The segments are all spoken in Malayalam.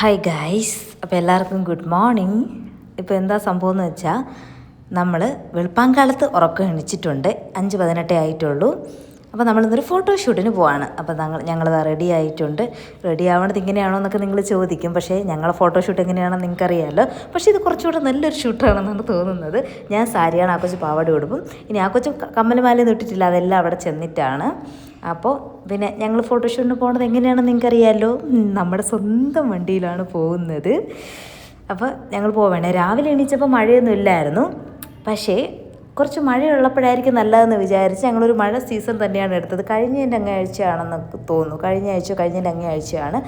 ഹായ് ഗൈസ്, അപ്പോൾ എല്ലാവർക്കും ഗുഡ് മോർണിംഗ്. ഇപ്പോൾ എന്താ സംഭവം എന്ന് വെച്ചാൽ നമ്മൾ വെളുപ്പാങ്കാലത്ത് ഉറക്കം എണിച്ചിട്ടുണ്ട്. 5:18 ആയിട്ടുള്ളൂ. അപ്പോൾ നമ്മളിന്നൊരു ഫോട്ടോഷൂട്ടിന് പോവാണ്. അപ്പോൾ ഞങ്ങളത് റെഡി ആയിട്ടുണ്ട്. റെഡി ആവണത് ഇങ്ങനെയാണോ എന്നൊക്കെ നിങ്ങൾ ചോദിക്കും. പക്ഷേ ഞങ്ങളെ ഫോട്ടോഷൂട്ട് എങ്ങനെയാണെന്ന് നിങ്ങൾക്കറിയാമല്ലോ. പക്ഷേ ഇത് കുറച്ചുകൂടെ നല്ലൊരു ഷൂട്ടാണെന്നാണ് തോന്നുന്നത്. ഞാൻ സാരിയാണ്, ആ കൊച്ചു പാവാട ഉടുപ്പും. ഇനി ആ കൊച്ചു കമ്മലുമാലയൊന്നും ഇട്ടിട്ടില്ല, അതെല്ലാം അവിടെ ചെന്നിട്ടാണ്. അപ്പോൾ പിന്നെ ഞങ്ങൾ ഫോട്ടോഷൂട്ടിന് പോകുന്നത് എങ്ങനെയാണെന്ന് നിങ്ങൾക്കറിയാമല്ലോ. നമ്മുടെ സ്വന്തം വണ്ടിയിലാണ് പോകുന്നത്. അപ്പോൾ ഞങ്ങൾ പോവേണ്ടേ. രാവിലെ എണീച്ചപ്പോൾ മഴയൊന്നും ഇല്ലായിരുന്നു. പക്ഷേ കുറച്ച് മഴയുള്ളപ്പോഴായിരിക്കും നല്ലതെന്ന് വിചാരിച്ച് ഞങ്ങളൊരു മഴ സീസൺ തന്നെയാണ് എടുത്തത്. കഴിഞ്ഞതിൻ്റെ അങ്ങാഴ്ചയാണെന്ന് തോന്നുന്നു. കഴിഞ്ഞതിൻ്റെ അങ്ങാഴ്ചയാണ്.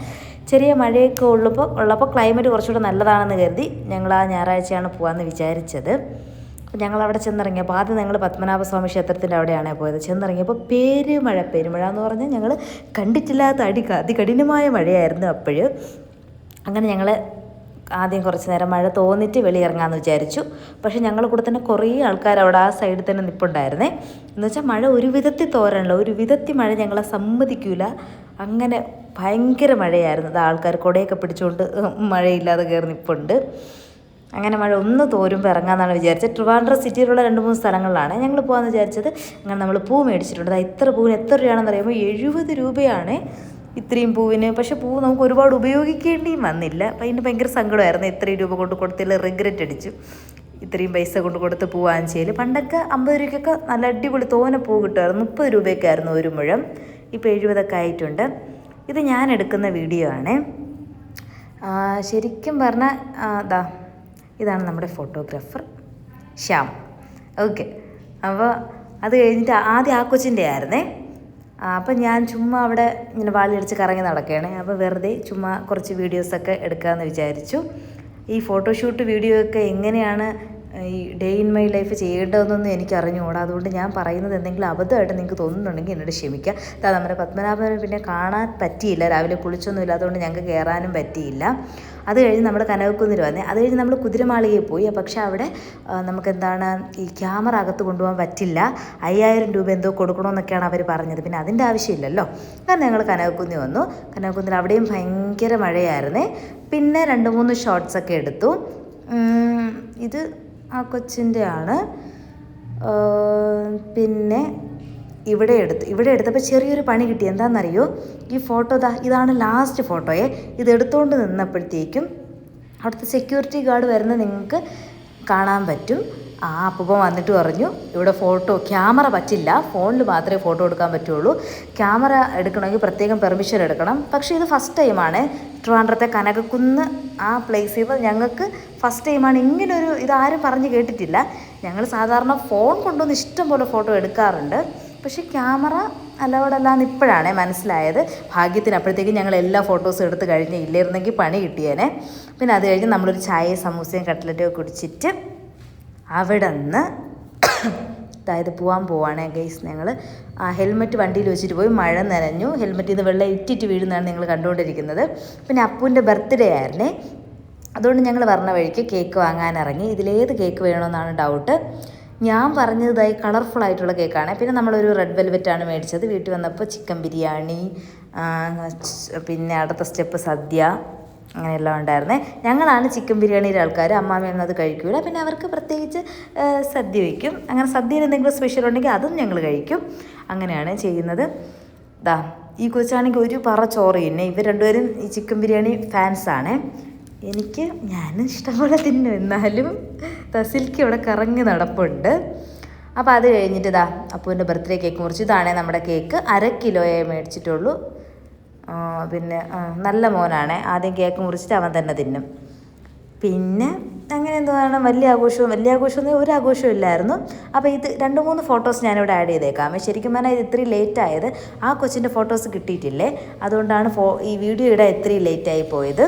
ചെറിയ മഴയൊക്കെ ഉള്ളപ്പോൾ ക്ലൈമറ്റ് കുറച്ചുകൂടെ നല്ലതാണെന്ന് കരുതി ഞങ്ങൾ ആ ഞായറാഴ്ചയാണ് പോകാമെന്ന് വിചാരിച്ചത്. ഞങ്ങളവിടെ ചെന്നിറങ്ങിയപ്പോൾ ആദ്യം ഞങ്ങൾ പത്മനാഭസ്വാമി ക്ഷേത്രത്തിൻ്റെ അവിടെയാണ് പോയത്. ചെന്നിറങ്ങിയപ്പോൾ പെരുമഴ എന്ന് പറഞ്ഞാൽ ഞങ്ങൾ കണ്ടിട്ടില്ലാത്ത അതികഠിനമായ മഴയായിരുന്നു അപ്പോഴ്. അങ്ങനെ ഞങ്ങൾ ആദ്യം കുറച്ച് നേരം മഴ തോന്നിയിട്ട് വെളിയിറങ്ങാമെന്ന് വിചാരിച്ചു. പക്ഷേ ഞങ്ങളുടെ കൂടെ തന്നെ കുറേ ആൾക്കാർ അവിടെ ആ സൈഡിൽ തന്നെ നിൽപ്പുണ്ടായിരുന്നേ. എന്ന് വെച്ചാൽ മഴ ഒരു വിധത്തിൽ തോരണല്ലോ, ഒരു വിധത്തിൽ മഴ ഞങ്ങളെ സമ്മതിക്കില്ല. അങ്ങനെ ഭയങ്കര മഴയായിരുന്നു. അത് ആൾക്കാർ കുടയൊക്കെ പിടിച്ചുകൊണ്ട് മഴയില്ലാതെ കയറി നിൽപ്പുണ്ട്. അങ്ങനെ മഴ ഒന്ന് തോരുമ്പോൾ ഇറങ്ങാമെന്നാണ് വിചാരിച്ചത്. ട്രിവാൻഡ്രം സിറ്റിയിലുള്ള 2-3 സ്ഥലങ്ങളിലാണ് ഞങ്ങൾ പോകാമെന്ന് വിചാരിച്ചത്. അങ്ങനെ നമ്മൾ പൂ മേടിച്ചിട്ടുണ്ട്. ഇത്ര പൂവിന് എത്ര രൂപയാണെന്ന് അറിയുമ്പോൾ 70 രൂപയാണ് ഇത്രയും പൂവിന്. പക്ഷേ പൂവ് നമുക്ക് ഒരുപാട് ഉപയോഗിക്കേണ്ടിയും വന്നില്ല. അപ്പം അതിന് ഭയങ്കര സങ്കടമായിരുന്നു. ഇത്രയും രൂപ കൊണ്ട് കൊടുത്തില്ല, റിഗ്രറ്റ് അടിച്ചു. ഇത്രയും പൈസ കൊണ്ട് കൊടുത്ത് പൂ വാങ്ങിച്ചതിൽ. പണ്ടൊക്കെ 50 രൂപയ്ക്കൊക്കെ നല്ല അടിപൊളി തോനെ പൂ കിട്ടുമായിരുന്നു. 30 രൂപയൊക്കെ ആയിരുന്നു ഒരു മുഴം. ഇപ്പോൾ 70 ആയിട്ടുണ്ട്. ഇത് ഞാൻ എടുക്കുന്ന വീഡിയോ ആണ്. ശരിക്കും പറഞ്ഞാൽ ഇതാണ് നമ്മുടെ ഫോട്ടോഗ്രാഫർ ശ്യാം. ഓക്കെ, അപ്പോൾ അത് കഴിഞ്ഞിട്ട് ആദ്യം ആ കൊച്ചിൻ്റെ ആയിരുന്നേ. അപ്പം ഞാൻ ചുമ്മാ അവിടെ ഇങ്ങനെ വാളിയടിച്ച് കറങ്ങി നടക്കുകയാണ്. അപ്പോൾ വെറുതെ ചുമ്മാ കുറച്ച് വീഡിയോസൊക്കെ എടുക്കാമെന്ന് വിചാരിച്ചു. ഈ ഫോട്ടോഷൂട്ട് വീഡിയോ ഒക്കെ എങ്ങനെയാണ് ഈ ഡേ ഇൻ മൈ ലൈഫ് ചെയ്യേണ്ടതെന്നൊന്നും എനിക്ക് അറിഞ്ഞുകൂടാ. അതുകൊണ്ട് ഞാൻ പറയുന്നത് എന്തെങ്കിലും അബദ്ധമായിട്ട് നിങ്ങൾക്ക് തോന്നുന്നുണ്ടെങ്കിൽ എന്നോട് ക്ഷമിക്കുക. നമ്മുടെ പത്മനാഭനെ പിന്നെ കാണാൻ പറ്റിയില്ല. രാവിലെ കുളിച്ചൊന്നും ഇല്ലാത്തതുകൊണ്ട് ഞങ്ങൾക്ക് കയറാനും പറ്റിയില്ല. അത് കഴിഞ്ഞ് നമ്മൾ കനകക്കുന്നിൽ വന്നേ. അത് കഴിഞ്ഞ് നമ്മൾ കുതിരമാളികയിൽ പോയി. പക്ഷേ അവിടെ നമുക്കെന്താണ് ഈ ക്യാമറ അകത്ത് കൊണ്ടുപോകാൻ പറ്റില്ല. 5000 രൂപ എന്തോ കൊടുക്കണമെന്നൊക്കെയാണ് അവർ പറഞ്ഞത്. പിന്നെ അതിൻ്റെ ആവശ്യമില്ലല്ലോ. കാരണം ഞങ്ങൾ കനകക്കുന്നിൽ വന്നു. കനകക്കുന്നിൽ അവിടെയും ഭയങ്കര മഴയായിരുന്നേ. പിന്നെ 2-3 ഷോട്ട്സൊക്കെ എടുത്തു. ഇത് ആ കൊച്ചിൻ്റെ ആണ്. പിന്നെ ഇവിടെ എടുത്തപ്പോൾ ചെറിയൊരു പണി കിട്ടി. എന്താണെന്നറിയോ, ഈ ഫോട്ടോ ഇതാണ് ലാസ്റ്റ് ഫോട്ടോയെ. ഇത് എടുത്തുകൊണ്ട് നിന്നപ്പോഴത്തേക്കും അവിടുത്തെ സെക്യൂരിറ്റി ഗാർഡ് വരുന്നത് നിങ്ങൾക്ക് കാണാൻ പറ്റും. അപ്പോൾ വന്നിട്ട് പറഞ്ഞു ഇവിടെ ക്യാമറ പറ്റില്ല, ഫോണിൽ മാത്രമേ ഫോട്ടോ എടുക്കാൻ പറ്റുള്ളൂ. ക്യാമറ എടുക്കണമെങ്കിൽ പ്രത്യേകം പെർമിഷൻ എടുക്കണം. പക്ഷേ ഇത് ഫസ്റ്റ് ടൈമാണ് ട്രിവാൻഡ്രത്തെ കനകക്കുന്ന് ആ പ്ലേസ് ചെയ്യുമ്പോൾ ഞങ്ങൾക്ക് ഫസ്റ്റ് ടൈമാണ്. ഇങ്ങനൊരു ഇതാരും പറഞ്ഞ് കേട്ടിട്ടില്ല. ഞങ്ങൾ സാധാരണ ഫോൺ കൊണ്ടുവന്ന് ഇഷ്ടം പോലെ ഫോട്ടോ എടുക്കാറുണ്ട്. പക്ഷേ ക്യാമറ അലൗഡല്ലാന്ന് ഇപ്പോഴാണ് മനസ്സിലായത്. ഭാഗ്യത്തിന് അപ്പോഴത്തേക്കും ഞങ്ങൾ എല്ലാ ഫോട്ടോസും എടുത്ത് കഴിഞ്ഞ് ഇല്ലായിരുന്നെങ്കിൽ പണി കിട്ടിയേനെ. പിന്നെ അത് കഴിഞ്ഞ് നമ്മളൊരു ചായയും സമൂസയും കട്ട്ലറ്റൊക്കെ കുടിച്ചിട്ട് അവിടെ നിന്ന് പോകാൻ പോവാണേ ഗൈസ്. ഞങ്ങൾ ഹെൽമെറ്റ് വണ്ടിയിൽ വെച്ചിട്ട് പോയി. മഴ നനഞ്ഞു. ഹെൽമെറ്റിൽ നിന്ന് വെള്ളം ഇറ്റിറ്റ് വീഴുന്നതാണ് നിങ്ങൾ കണ്ടുകൊണ്ടിരിക്കുന്നത്. പിന്നെ അപ്പൂൻ്റെ ബർത്ത്ഡേ ആയിരുന്നേ. അതുകൊണ്ട് ഞങ്ങൾ പറഞ്ഞ വഴിക്ക് കേക്ക് വാങ്ങാൻ ഇറങ്ങി. ഇതിലേത് കേക്ക് വേണമെന്നാണ് ഡൗട്ട്. ഞാൻ പറഞ്ഞതായി കളർഫുൾ ആയിട്ടുള്ള കേക്കാണ്. പിന്നെ നമ്മളൊരു റെഡ് വെൽവെറ്റാണ് മേടിച്ചത്. വീട്ടിൽ വന്നപ്പോൾ ചിക്കൻ ബിരിയാണി, പിന്നെ അടുത്ത സ്റ്റെപ്പ് സദ്യ, അങ്ങനെയെല്ലാം ഉണ്ടായിരുന്നേ. ഞങ്ങളാണ് ചിക്കൻ ബിരിയാണിയുടെ ആൾക്കാർ. അമ്മാമ്മയൊന്നും അത് കഴിക്കില്ല. പിന്നെ അവർക്ക് പ്രത്യേകിച്ച് സദ്യ വയ്ക്കും. അങ്ങനെ സദ്യയിൽ എന്തെങ്കിലും സ്പെഷ്യൽ ഉണ്ടെങ്കിൽ അതും ഞങ്ങൾ കഴിക്കും. അങ്ങനെയാണ് ചെയ്യുന്നത്. ഈ കൊച്ചാണെങ്കിൽ ഒരു പറ ചോറ് തന്നെ. ഇവർ രണ്ടുപേരും ഈ ചിക്കൻ ബിരിയാണി ഫാൻസാണ്. ഞാൻ ഇഷ്ടംപോലെ തിന്നും. എന്നാലും തസിൽക്ക് ഇവിടെ കറങ്ങി നടപ്പുണ്ട്. അപ്പോൾ അത് കഴിഞ്ഞിട്ട് അപ്പൂൻ്റെ ബർത്ത്ഡേ കേക്ക് മുറിച്ച്. ഇതാണേ നമ്മുടെ കേക്ക്. 1/2 കിലോയെ മേടിച്ചിട്ടുള്ളൂ. പിന്നെ നല്ല മോനാണ്. ആദ്യം കേക്ക് മുറിച്ചിട്ട് അവൻ തന്നെ തിന്നും. പിന്നെ അങ്ങനെ എന്താണ് വലിയ ആഘോഷമൊന്നും ഒരു ആഘോഷവും ഇല്ലായിരുന്നു. അപ്പോൾ ഇത് 2-3 ഫോട്ടോസ് ഞാനിവിടെ ആഡ് ചെയ്തേക്കാം. ശരിക്കും പറഞ്ഞാൽ ഇത് ഇത്രയും ലേറ്റായത് ആ കൊച്ചിൻ്റെ ഫോട്ടോസ് കിട്ടിയിട്ടില്ലേ, അതുകൊണ്ടാണ് ഈ വീഡിയോ ഇടാൻ ഇത്രയും ലേറ്റായി പോയത്.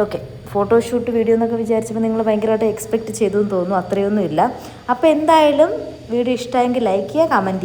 ഓക്കെ, ഫോട്ടോഷൂട്ട് വീഡിയോ എന്നൊക്കെ വിചാരിച്ചപ്പോൾ നിങ്ങൾ ഭയങ്കരമായിട്ട് എക്സ്പെക്റ്റ് ചെയ്തു എന്ന് തോന്നുന്നു. അത്രയൊന്നും ഇല്ല. അപ്പോൾ എന്തായാലും വീഡിയോ ഇഷ്ടമായെങ്കിൽ ലൈക്ക് ചെയ്യുക, കമൻറ്റ് ചെയ്യുക.